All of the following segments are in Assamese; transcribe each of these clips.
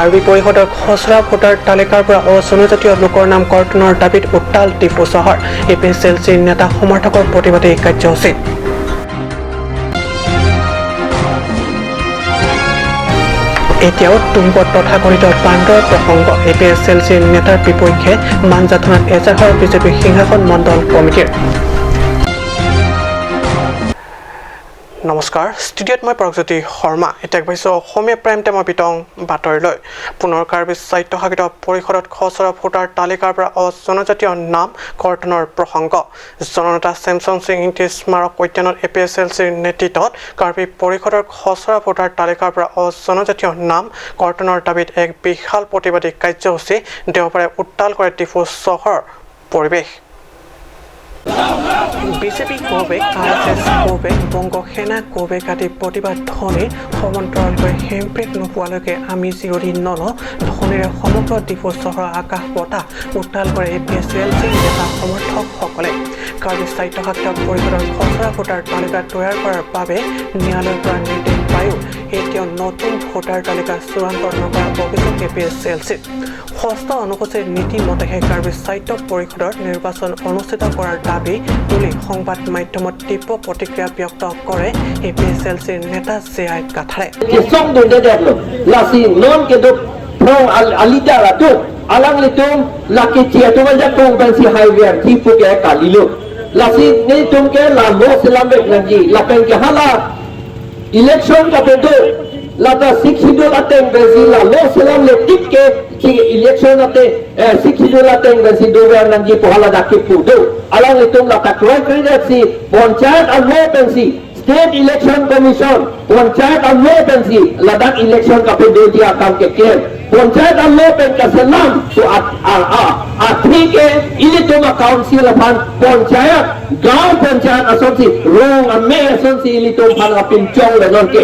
কাৰ্বি পৰিষদৰ খচৰা ভোটাৰ তালিকাৰ পৰা অজনজাতীয় লোকৰ নাম কৰ্তনৰ দাবীত উত্তাল ডিফু চহৰ APSLCৰ নেতা সমৰ্থকৰ প্ৰতিবাদী কাৰ্যসূচী। এতিয়াও তুংগত তথাকথিত বান্দৰ প্ৰসংগ APSLCৰ নেতাৰ বিপক্ষে মাঞ্জা থানাত এজাহাৰ বিজেপি সিংহাসন মণ্ডল কমিটিৰ। নমস্কাৰ, ষ্টুডিঅ'ত মই প্ৰগজ্যোতি শৰ্মা। এতিয়া পাইছোঁ অসমীয়া প্ৰাইম টাইমৰ বিতং বাতৰিলৈ। পুনৰ কাৰ্বি স্বায়ত্তশাসিত পৰিষদত খচৰা ভোটাৰ তালিকাৰ পৰা অজনজাতীয় নাম কৰ্তনৰ প্ৰসংগ। জননেতা চেমচন সিং ইংতি স্মাৰক উদ্যানত APSLCৰ নেতৃত্বত কাৰ্বি পৰিষদৰ খচৰা ভোটাৰ তালিকাৰ পৰা অজনজাতীয় নাম কৰ্তনৰ দাবীত এক বিশাল প্ৰতিবাদী কাৰ্যসূচী দেওবাৰে উত্তাল কৰে ডিফু চহৰৰ পৰিৱেশ। বিজেপি কৌবেক, RSS কৌবেক, বংগ সেনা কৌবেক আদি প্ৰতিবাদ ধ্বনিৰ সমান্তৰালকৈ হেমব্ৰেক নোপোৱালৈকে আমি জিৰণি নলওঁ ধ্বনিৰে সমগ্ৰ ডিফু চহৰৰ আকাশ বতাহ উত্তাল কৰে APSLCৰ নেতা সমৰ্থকসকলে। কাৰ্বি স্বায়ত্তশাসিত পৰিষদৰ খচৰা ভোটাৰ তালিকা তৈয়াৰ কৰাৰ বাবে ন্যায়ালয়ৰ পৰা নিৰ্দেশ পায়ো এতিয়াও নতুন ভোটাৰ তালিকা চূড়ান্ত নকৰাৰ অভিযোগ APSLCৰ। ষষ্ঠ অনুসূচীৰ নীতি মতেহে কাৰ্বি স্বায়ত্ত পৰিষদৰ নিৰ্বাচন অনুষ্ঠিত কৰাৰ দাবী তুলি সংবাদ মাধ্যমত তীব্ৰ প্ৰতিক্ৰিয়া ব্যক্ত কৰে APSLCৰ নেতা জে.আই. কাথাৰে। alang litung laki cia tu aja kong pensi highway tipu ke kalilu lasi ni tum ke lambo selambek nanti lapen ke hala election ka pedo lata siksido lateng pensi lalu selam letik ke election ate siksido lateng pensi dober nanti pohala dakip pudo alang litung lata kroy kredaksi panchayat almo pensi State Election Commission, Panchayat Almo pensi, ladak election ka pedo dia kam ke kem. Panchayat Almo pen ka selam tu athi ke ini tu ma council apan Panchayat, gaon Panchayat asonsi, rong ame asonsi ini tu pan apin chong le non ke.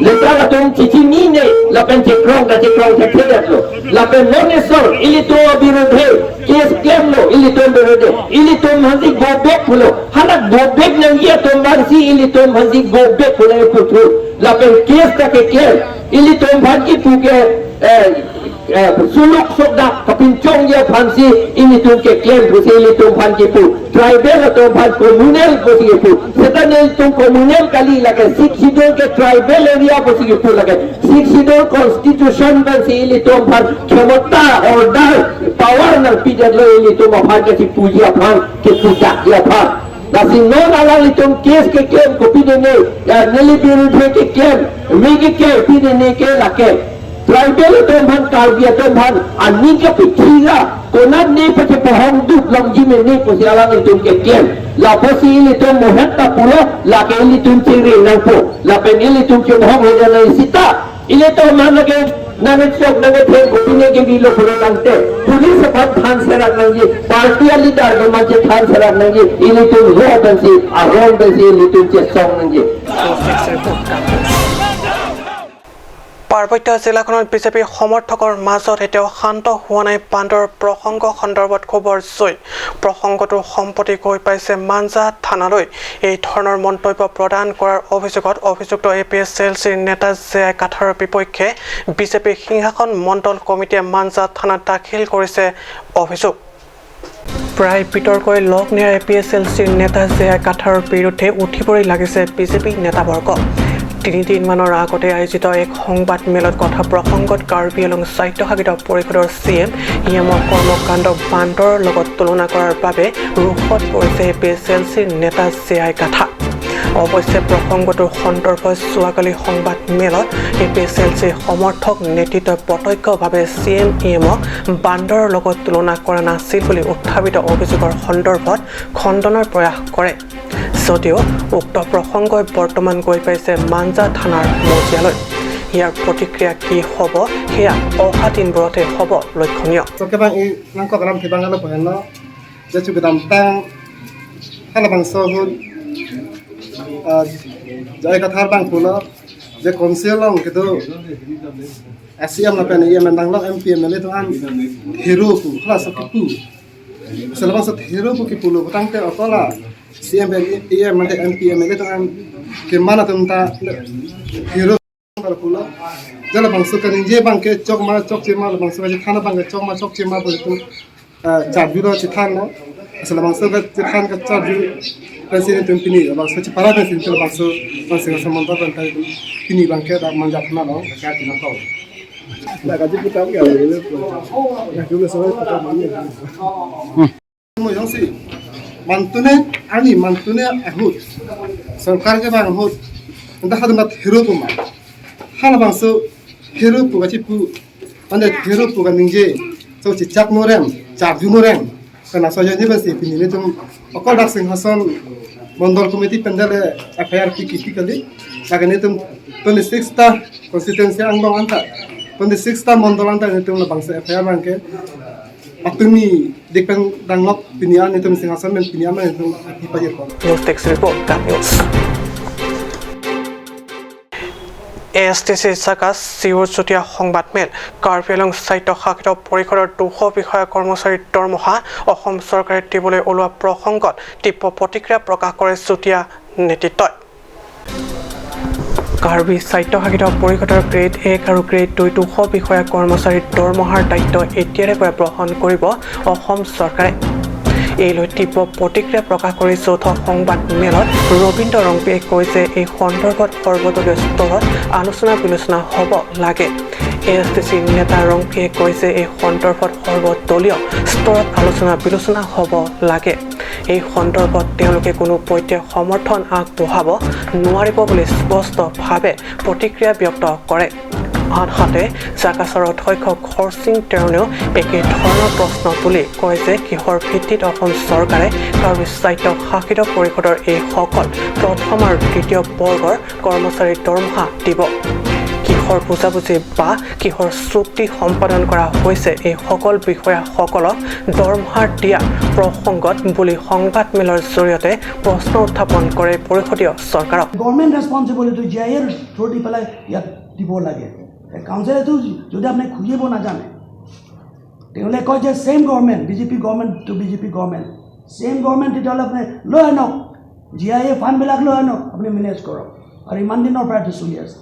Letra la tum cici ni ne, la pen cekrong da cekrong tercedat lo. La pen monesor, ini tu birudhe, kes kem lo, ini tu birudhe, ini tu manzi gobek lo. Hanak gobek nang ia tu manzi ili tom hanji gobe pula putru lapen kes ta ke kem ili tom hanji puke suluk sokda kapincong ya phansi ili tom ke kem pusi ili tom hanji pu tribal tom han communal pusi pu setan ili tom communal kali lage sikh sidon ke tribal area pusi pu lage sikh sidon constitution pusi ili tom han khamata order power na pijat lo ili tom han ke puji aphan ke puja ya phan Nasi non alang litung kes ke kem kopi dene ya neli biru ke kem megi ke pi dene ke lake tribal tomhan kalbia tomhan ani ke pichiga konat ne pache pohong duk longji me ne posi alang litung ke kem la posi litung mohetta pulo la ke litung chiri nangpo la pe litung ke pohong ho jana sita ile to man lage Nangat sok nangat hen kopine ke bilo pura nangte pulis apad than serak nangi party leader ke manche than serak nangi ini tu ho bansi aron bansi ini tu song nangi পাৰ্বত্য জিলাখনৰ বিজেপি সমৰ্থকৰ মাজত এতিয়াও শান্ত হোৱা নাই বান্দৰ প্ৰসংগ সন্দৰ্ভত খবৰ জয় প্ৰসংগটো সম্প্ৰতি গৈ পাইছে মাঞ্জা থানালৈ। এই ধৰণৰ মন্তব্য প্ৰদান কৰাৰ অভিযোগত অভিযুক্ত APSLCৰ নেতা জে.আই. কাথাৰৰ বিপক্ষে বিজেপি সিংহাসন মণ্ডল কমিটিয়ে মাঞ্জা থানাত দাখিল কৰিছে অভিযোগ। প্ৰায় বিতৰ্কই লগ নিয়া APSLCৰ নেতা জে.আই. কাথাৰৰ বিৰুদ্ধে উঠিবই লাগিছে বিজেপি নেতাবৰ্গ। 3 দিনমানৰ আগতে আয়োজিত এক সংবাদ মেলত কথা প্ৰসংগত কাৰ্বি আংলং স্বায়ত্তশাসিত পৰিষদৰ CM ইয়ামৰ কৰ্মকাণ্ড বান্দৰৰ লগত তুলনা কৰাৰ বাবে ৰোষত পৰিছে APSLCৰ নেতা জে.আই. কাথা। অৱশ্যে প্ৰসংগটোৰ সন্দৰ্ভত যোৱাকালি সংবাদ মেলত APSLCৰ সমৰ্থক নেতৃত্বই প্ৰত্যক্ষভাৱে CM ইয়ামক বান্দৰৰ লগত তুলনা কৰা নাছিল বুলি উত্থাপিত অভিযোগৰ সন্দৰ্ভত খণ্ডনৰ প্ৰয়াস কৰে। যদিও উক্ত প্ৰসংগই বৰ্তমান গৈ পাইছে মাঞ্জা থানাৰ মজিয়ালৈ। ইয়াৰ প্ৰতিক্ৰিয়া কি হ'ব সেয়া অহা দিনবোৰতে হ'ব লক্ষণীয়। Jadi kata bang pula, je konsil long gitu, SCM lah pen ia mendang long MP MLA tu an hero tu, kelas sekipu, selepas set hero tu kipu lu, petang te otola, CM ia mendang MP MLA tu an, kemana tu entah hero kalau pula, jala bangso kan je bangke chok chema bangso ka thana bangke chok chema bo tu charjuro chi thana asala bangso ka than ka charju president pini bangso chi para president bangso bangso samonta ban ta pini bangke da manja thana lo ka tina ko la ka ji putam ga le na ku so ta ma ni mo yongsi mantune ahut sarkar ke bang ahut nda hadmat hero puma hala bangso hero puga chipu ande hero puga ningje so chi chak norem charju norem kana so jani basi pini tum okol dak sing hasan mandal committee pendale affair ki kali lagane tum 26 ta constituency angbang anta 26 ta mandal anta tum na bangsa affair bangke Atumi dikpen danglok pinian itu mesti ngasan men pinian itu dipajer kon. News Text Report News. ASTC Sakas Siwuchutia Hongbatmel Karpelong Saito Hakito Porikor 200 বিষয়া কৰ্মচাৰীৰ দৰমহা অসম চৰকাৰে দিবলৈ ওলোৱা প্ৰসংগত তীব্ৰ প্ৰতিক্ৰিয়া প্ৰকাশ কৰে চুতীয়া নেতৃত্বই কাৰ্বি স্বায়ত্তশাসিত পৰিষদৰ গ্ৰেড 1 আৰু গ্ৰেড 2 200 বিষয়া কৰ্মচাৰীৰ দৰমহাৰ দায়িত্ব এতিয়াৰে পৰা গ্ৰহণ কৰিব অসম চৰকাৰে এই লৈ তীব্ৰ প্ৰতিক্ৰিয়া প্ৰকাশ কৰি চৌথ সংবাদ মেলত ৰবীন্দ্ৰ ৰংপিয়ে কৈছে এই সন্দৰ্ভত সৰ্বদলীয় স্তৰত আলোচনা বিলোচনা হ'ব লাগে ASTC নেতা ৰংপিয়ে কৈছে এই সন্দৰ্ভত সৰ্বদলীয় স্তৰত আলোচনা বিলোচনা হ'ব লাগে এই সন্দৰ্ভত তেওঁলোকে কোনো পক্ষে সমৰ্থন আগবঢ়াব নোৱাৰিব বুলি স্পষ্টভাৱে প্ৰতিক্ৰিয়া ব্যক্ত কৰে আনহাতে জাকাছৰ অধ্যক্ষ খৰচিং তেওঁনেও একে ধৰণৰ প্ৰশ্ন তুলি কয় যে কিহৰ ভিত্তিত অসম চৰকাৰে কাৰ্বি স্বায়ত্তশাসিত পৰিষদৰ এই সকল প্ৰথম আৰু তৃতীয় বৰ্গৰ কৰ্মচাৰীৰ দৰমহা দিব কিহৰ বুজাবুজি বা কিহৰ চুক্তি সম্পাদন কৰা হৈছে এই সকল বিষয়াসকলক দৰমহাৰ দিয়া প্ৰসংগত বুলি সংবাদমেলৰ জৰিয়তে প্ৰশ্ন উত্থাপন কৰে পৰিষদীয় চৰকাৰক গভৰ্ণমেণ্ট ৰেছপঞ্চিবিলিটি জিআইৰ থ্ৰু দি পেলাই ইয়াত দিব লাগে কাউন্সিলেতো যদি আপুনি খুজিব নাজানে তেওঁলোকে কয় যে same government BJP government two BJP government same government তেতিয়াহ'লে আপুনি লৈ আনক জিআইএ ফাণ্ডবিলাক লৈ আনক আপুনি মেনেজ কৰক আৰু ইমান দিনৰ পৰা এইটো চলি আছে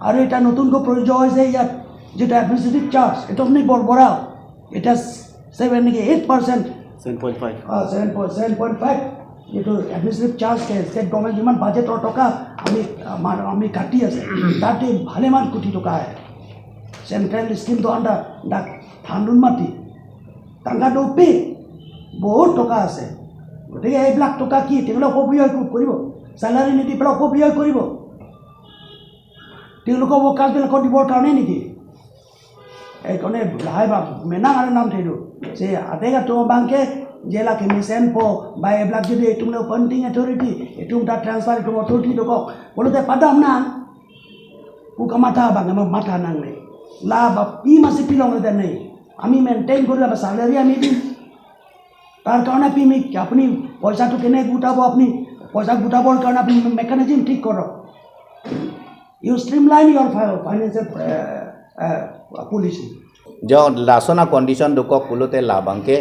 আৰু এটা নতুনকৈ প্ৰয়োজ্য হৈছে ইয়াত যেটা এডমিনিষ্ট্ৰেটিভ চাৰ্জ এইটো আপুনি বৰ বঢ়াওক এটা 7.5% 7.5 এইটো এডমিনিষ্ট্ৰেটিভ চাৰ্জ ষ্টেট গভৰ্ণমেণ্ট যিমান বাজেটৰ টকা আমি কাটি আছে তাতে ভালেমান কোটি টকা আহে চেণ্ট্ৰেল স্কিমটো আণ্ডাৰ ডাক ঠাণ্ডুন মাটি টাংগাটো পে বহুত টকা আছে গতিকে এইবিলাক টকা কি তেওঁলোকে অপব্যয় কৰিব চেলাৰী নিদি পেলাই অপব্যয় কৰিব তেওঁলোকৰ কাজবিলাকৰ দিবৰ কাৰণে নেকি এইকাৰণে লাহে মেনাং আৰু নাম থৈলোঁ যে আধেগা Banke jela kemisen po by black jadi itu melo penting authority itu udah transfer itu authority itu kok kalau teh padam nang buka mata bang emang mata nang nih lah bapi masih pilong itu nih kami maintain kori apa salary kami di tar karena pimi apni पैसा तो केने गुटाबो अपनी पैसा गुटाबो कारण अपनी मेकानिज्म ठीक करो you streamline your financial policy जो लासोना कंडीशन दुको कुलोते लाबांके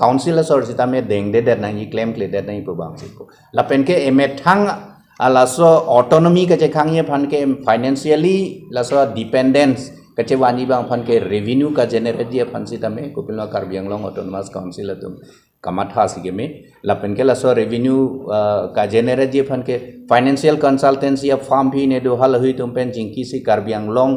काउंसिलर जिता में देंगे दे नहीं क्लेम क्ले दे नहीं पुबांग सिको लापेन के एमे थांग लासो ऑटोनॉमी के जे खांगे फन के फाइनेंशियली लासो डिपेंडेंस कचे वानी बांग फन के रेवेन्यू का जनरेट जे फन सिता में कुपिलवा कार्बियांगलोंग ऑटोनॉमस काउंसिल तुम कमाथा सिगे में लापेन के लासो रेवेन्यू का जनरेट जे फन के फाइनेंशियल कंसल्टेंसी या फार्म भी ने दो हल हुई तुम पेन जिंकी सी कार्बियांगलोंग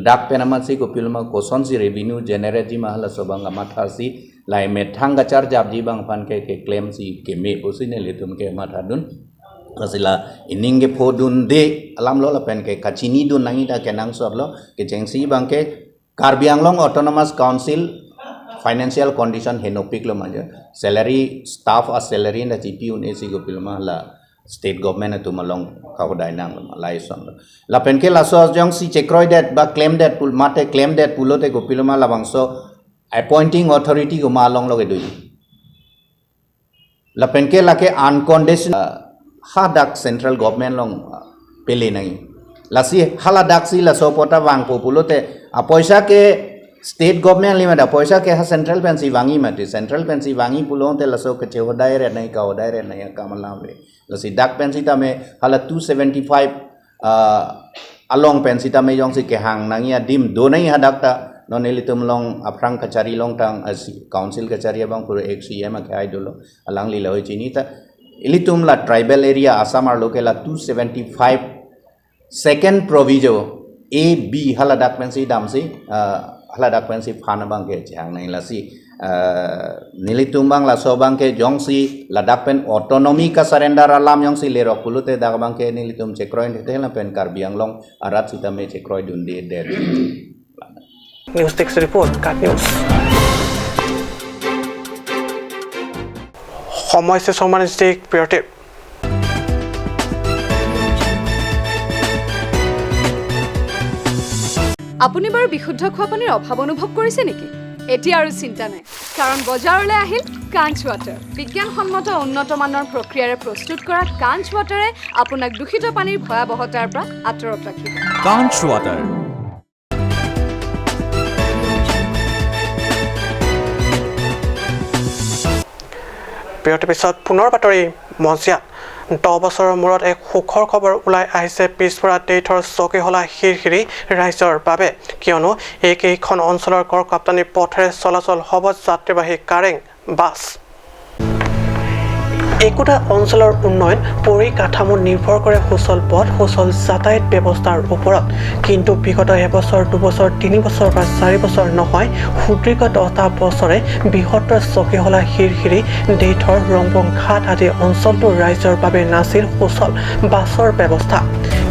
डाक पेनामा सी कुपिलवा कोसन सी रेवेन्यू जनरेट जी महला सोबांग माथा सी lai metang gacar jab ji bang fan ke claim si ke me usi ne letum ke matha dun asila ining ke podun de alam lo la pen ke kachini dun nangi da kenang sor lo ke jengsi bang ke Karbi Anglong Autonomous Council financial condition henopik lo manja salary staff or salary na GPU ne si go pilma la state government tu malong kau dainang lai son la pen ke la so jong si chekroy that ba claim that pul mate claim that pulote go pilma la bangso appointing authority को मालूम लोगे दुई लपेन के लाके unconditional हादक सेंट्रल गवर्नमेंट लोग पेले नहीं लसी हाला दाक्सी लसो पोटा वांग पोपुलोते पैसा के स्टेट गवर्नमेंट लिमिट पैसा के हा सेंट्रल पेंसी वांगी मते सेंट्रल पेंसी वांगी पुलोते लसो के चेहो दायरे नहीं का दायरे नहीं कामला वे लसी दाक पेंसी ता में हाला 275 along pen sita me yong si ke hang nang ya dim do nai hadak ta non elitum long aprang kachari long tang as council kachari bang puro xcm ke ai dolo alang li loi chini ta elitum la tribal area assam ar lokela 275 second proviso a b haladak pen si dam si haladak pen si phana bang ke jang nai la si nilitum bang la so bang ke jong si ladak pen autonomy ka surrender alam yong si lerok pulute dag bang ke nilitum chekroin te la pen karbiang long arat sita me chekroi dun de der News Desk Report, Cat News. সময় শেষ সমানিক বিৰতি আপুনি বাৰু বিশুদ্ধ খোৱা পানীৰ অভাৱ অনুভৱ কৰিছে নেকি এতিয়া আৰু চিন্তা নাই কাৰণ বজাৰলৈ আহিল কাঞ্চ ৱাটাৰ বিজ্ঞানসন্মত উন্নত মানৰ প্ৰক্ৰিয়াৰে প্ৰস্তুত কৰা কাঞ্চ ৱাটাৰে আপোনাক দূষিত পানীৰ ভয়াৱহতাৰ পৰা আঁতৰত ৰাখিব কাঞ্চ ৱাটাৰ বিৰতিৰ পিছত পুনৰ বাতৰি মঞ্চিয়াত 10 বছৰৰ মূৰত এক সুখৰ খবৰ ওলাই আহিছে পিছপৰা টেইথৰ চকীহলা হিৰহিৰি ৰাইজৰ বাবে কিয়নো এইকেইখন অঞ্চলৰ গড়কাপ্তানি পথেৰে চলাচল হ'ব যাত্ৰীবাহী কাৰেং বাছ একোটা অঞ্চলৰ উন্নয়ন পৰিকাঠামো নিৰ্ভৰ কৰে সুচল পথ সুচল যাতায়াত ব্যৱস্থাৰ ওপৰত কিন্তু বিগত এবছৰ 2 বছৰ 3 বছৰ বা 4 বছৰ নহয় সুদীৰ্ঘ 10টা বছৰে বৃহত্তৰ চকীহলা হিৰহিৰি টেইথৰ ৰংবং ঘাট আদি অঞ্চলটোৰ ৰাইজৰ বাবে নাছিল সুচল বাছৰ ব্যৱস্থা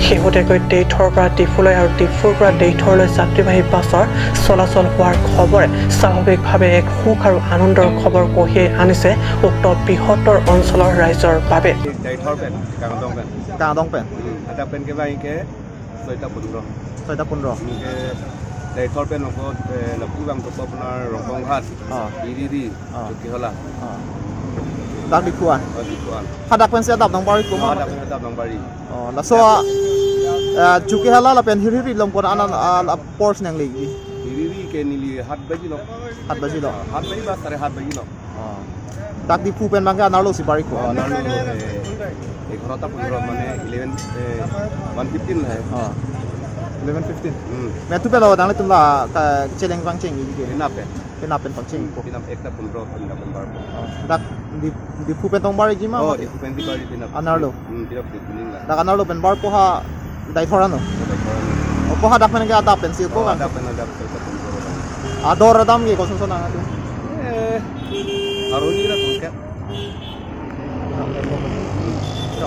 শেহতীয়াকৈ টেইথৰ পৰা ডিফুলৈ আৰু ডিফুৰ পৰা টেইথৰলৈ যাত্ৰীবাহী বাছৰ চলাচল হোৱাৰ খবৰে স্বাভাৱিকভাৱে এক সুখ আৰু আনন্দৰ খবৰ কঢ়িয়াই আনিছে উক্ত বৃহত্তৰ অঞ্চলৰ ৰাইজৰ বাবে টেইথৰ পেন কাঙদং পেন এটা পেন কে বাই কে 6টা 15 কে টেইথৰ পেন লগত লপু বাং তো আপোনাৰ ৰংবং ঘাট ইৰিৰি চকীহলা Dak dikuan. Hadak pen sia dap nang bari ko ma. Hadak pen dap nang bari. Oh, la so juki hala la pen hiri lom pon anan pors nang legi. Hiri ke nili hat baji lo. Hat baji lo. Hat baji ba tare hat baji lo. Oh. Dak di pu pen mangga narlo si bari ko. Narlo ek horata pura mane 115 hai. 11:15. मैं तू पे लो दाने तुम ला चेलेंग पंचिंग ये के ना पे pen पंचिंग को pinam ekta 15 bar dak di pu pen tong bar gi ma oh di pen di bari pinam anarlo pinam di kuning la dak anarlo pen bar ko ha dai thorano o ko ha dak pen ga dak pen si ko kan ada pen ada ador adam ge ko so na aruni ra tulke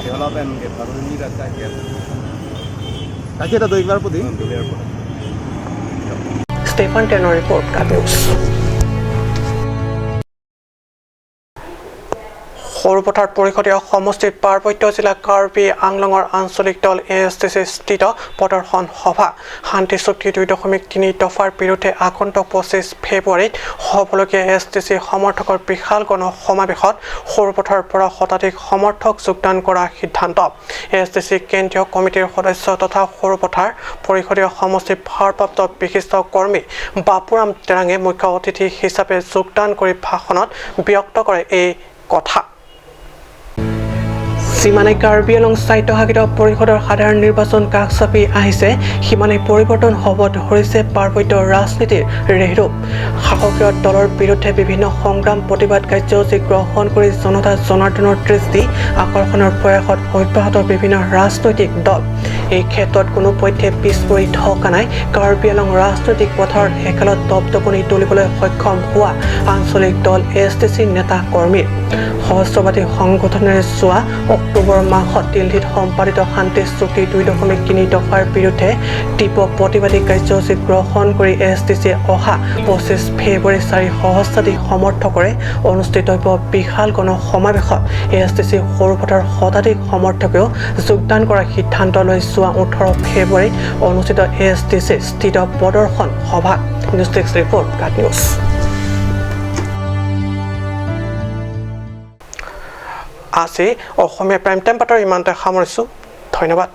kehala pen ke aruni ra ta ke Kaki ta 2 bar pudi Stephen Tenor Report, Cat News. Sarupathar পৰিষদীয় সমষ্টিত পাৰ্বত্য জিলা কাৰ্বি আংলঙৰ আঞ্চলিক দল ASTC স্থিত প্ৰদৰ্শন সভা শান্তি চুক্তি 2.3 দফাৰ বিৰুদ্ধে আগন্তুক 25 ফেব্ৰুৱাৰীত হ'বলগীয়া ASTC সমৰ্থকৰ বিশাল গণ সমাৱেশত সৰুপথাৰ পৰা শতাধিক সমৰ্থক যোগদান কৰাৰ সিদ্ধান্ত ASTC কেন্দ্ৰীয় কমিটিৰ সদস্য তথা সৰুপথাৰ পৰিষদীয় সমষ্টিৰ ভাৰপ্ৰাপ্ত বিশিষ্ট কৰ্মী বাপুৰাম তেৰাঙে মুখ্য অতিথি হিচাপে যোগদান কৰি ভাষণত ব্যক্ত কৰে এই কথা সিমানে কাৰ্বি আংলং স্বায়ত্তশাসিত পৰিষদৰ সাধাৰণ নিৰ্বাচন কাষ চাপি আহিছে সিমানে পৰিৱৰ্তন হ'ব ধৰিছে পাৰ্বত্য ৰাজনীতিৰ ৰেহৰূপ শাসকীয় দলৰ বিৰুদ্ধে বিভিন্ন সংগ্ৰাম প্ৰতিবাদ কাৰ্যসূচী গ্ৰহণ কৰি জনতা জনাৰ্দনৰ দৃষ্টি আকৰ্ষণৰ প্ৰয়াসত অব্যাহত বিভিন্ন ৰাজনৈতিক দল এই ক্ষেত্ৰত কোনো পক্ষে পিছ পৰি থকা নাই কাৰ্বি আংলং ৰাজনৈতিক পথাৰত একেলত দপদপনি তুলিবলৈ সক্ষম হোৱা আঞ্চলিক দল ASTC নেতা কৰ্মীৰ সহস্ৰবাদী সংগঠনেৰে যোৱা অক্টোবৰ মাহত দিল্লীত সম্পাদিত শান্তি চুক্তি 2.3 দফাৰ বিৰুদ্ধে তীব্ৰ প্ৰতিবাদী কাৰ্যসূচী গ্ৰহণ কৰি ASTC অহা 25 ফেব্ৰুৱাৰী 4 সহস্ৰাধিক সমৰ্থকৰে অনুষ্ঠিতব্য বিশাল গণ সমাৱেশত ASTC সৰুপথাৰ শতাধিক সমৰ্থকেও যোগদান কৰাৰ সিদ্ধান্ত লৈ যোৱা 18 ফেব্ৰুৱাৰীত অনুষ্ঠিত ASTC স্থিত প্ৰদৰ্শন সভা নিউজ ডেস্ক ৰিপৰ্ট কাট নিউজ আজি অসমীয়া প্ৰাইম টাইম বাতৰি ইমানতে সামৰিছোঁ ধন্যবাদ